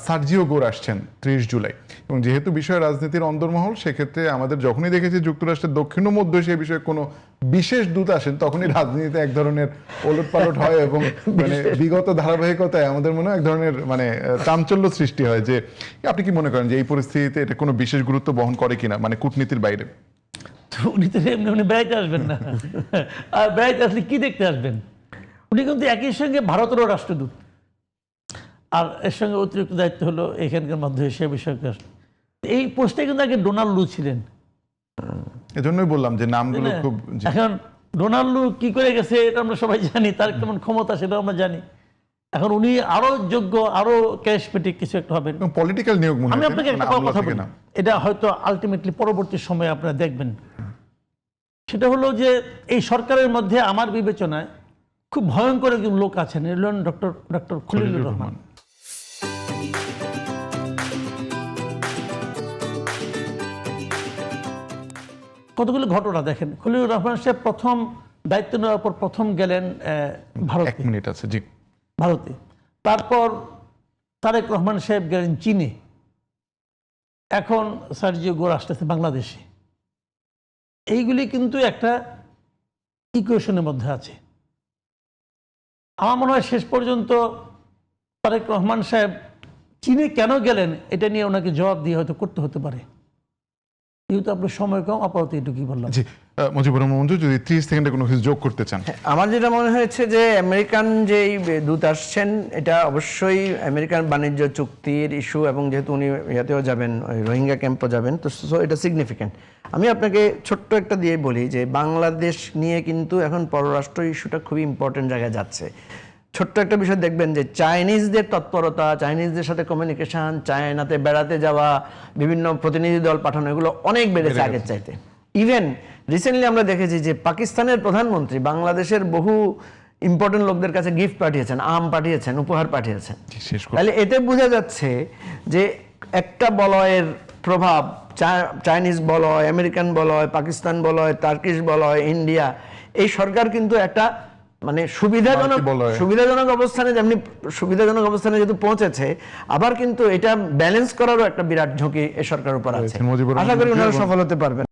Sergio গোর আসছেন 30 জুলাই, এবং যেহেতু বিষয় রাজনীতির অন্দরমহল, সেক্ষেত্রে আমাদের যখনই দেখেছি যুক্তরাষ্ট্রের দক্ষিণ ও মধ্য এশিয়া বিষয়ে কোনো বিশেষ দূত আসেন, তখনই রাজনীতিতে এক ধরনের ওলটপালট হয় এবং মানে বিগত ধারাবাহিকতায় আমাদের মনে হয় এক ধরনের মানে চাঞ্চল্য সৃষ্টি হয়। যে আপনি কি মনে করেন যে এই পরিস্থিতিতে এটা কোনো বিশেষ গুরুত্ব বহন করে কিনা, মানে কূটনীতির বাইরে? উনি তো এমনি উনি বেড়াইতে আসবেন না, আর বেড়াইতে আসলে কি দেখতে আসবেন? উনি কিন্তু একই সঙ্গে ভারতেরও রাষ্ট্রদূত, আর এর সঙ্গে অতিরিক্ত দায়িত্ব হলো এখানকার মধ্য এশিয়া বিষয়ক রাষ্ট্র। এই পোস্টে কিন্তু আগে ডোনাল্ড লু ছিলেন। এজন্যই বললাম যে নামগুলো খুব। এখন ডোনাল্ড লু কি করে গেছে এটা আমরা সবাই জানি, তার কেমন ক্ষমতা সেটা আমরা জানি। এখন উনি আরো যোগ্য, আরো ক্যারিসমেটিক কিছু একটা হবেন, পলিটিক্যাল নিয়োগ মনে হয়। আমি আপনাকে একটা কথা বলি, এটা হয়তো আলটিমেটলি পরবর্তী সময়ে আপনারা দেখবেন। সেটা হলো যে এই সরকারের মধ্যে আমার বিবেচনায় খুব ভয়ঙ্কর একজন লোক আছেন, এলেন ডক্টর খলিলুর রহমান। কতগুলো ঘটনা দেখেন। খলিলুর রহমান সাহেব প্রথম দায়িত্ব নেওয়ার পর প্রথম গেলেন ভারতে। 1 মিনিট আছে, জি। ভারতে, তারপর তারেক রহমান সাহেব গেলেন চীনে, এখন সার্জিও গোর আসতেছে বাংলাদেশে। এইগুলি কিন্তু একটা ইকুয়েশনের মধ্যে আছে। আমার মনে হয় শেষ পর্যন্ত তারেক রহমান সাহেব চীনে কেন গেলেন এটা নিয়ে ওনাকে জবাব দিয়ে হয়তো করতে হতে পারে। যেহেতু আপনার সময় কম, আপাতত এটুকুই বললাম। জি, মুজিবুর রহমান মঞ্জু, যদি 30 সেকেন্ডে কোনো কিছু যোগ করতে চান। আমার যেটা মনে হয়েছে যে আমেরিকান যেই দূত আসছেন, এটা অবশ্যই আমেরিকান বাণিজ্য চুক্তির ইস্যু, এবং যেহেতু উনি ইয়াতেও যাবেন, ওই রোহিঙ্গা ক্যাম্পও যাবেন, তো এটা সিগনিফিক্যান্ট। আমি আপনাকে ছোট্ট একটা দিয়ে বলি যে বাংলাদেশ নিয়ে কিন্তু এখন পররাষ্ট্র ইস্যুটা খুবই ইম্পর্টেন্ট জায়গায় যাচ্ছে। ছোট্ট একটা বিষয় দেখবেন যে চাইনিজদের তৎপরতা, চাইনিজদের সাথে কমিউনিকেশন, চায়নাতে বেড়াতে যাওয়া, বিভিন্ন প্রতিনিধি দল পাঠানো, এগুলো অনেক বেড়েছে আগের চাইতে। ইভেন রিসেন্টলি আমরা দেখেছি যে পাকিস্তানের প্রধানমন্ত্রী বাংলাদেশের বহু ইম্পর্টেন্ট লোকদের কাছে গিফট পাঠিয়েছেন, আম পাঠিয়েছেন, উপহার পাঠিয়েছেন। তাহলে এতে বোঝা যাচ্ছে যে একটা বলয়ের প্রভাব, চাইনিজ বলয়, আমেরিকান বলয়, পাকিস্তান বলয়, টার্কিশ বলয়, ইন্ডিয়া, এই সরকার কিন্তু একটা মানে সুবিধাজনক অবস্থানে, যেমনি সুবিধাজনক অবস্থানে যেহেতু পৌঁছেছে, আবার কিন্তু এটা ব্যালেন্স করারও একটা বিরাট ঝুঁকি এই সরকারের উপর আছে। আশা করি ওনারা সফল হতে পারবেন।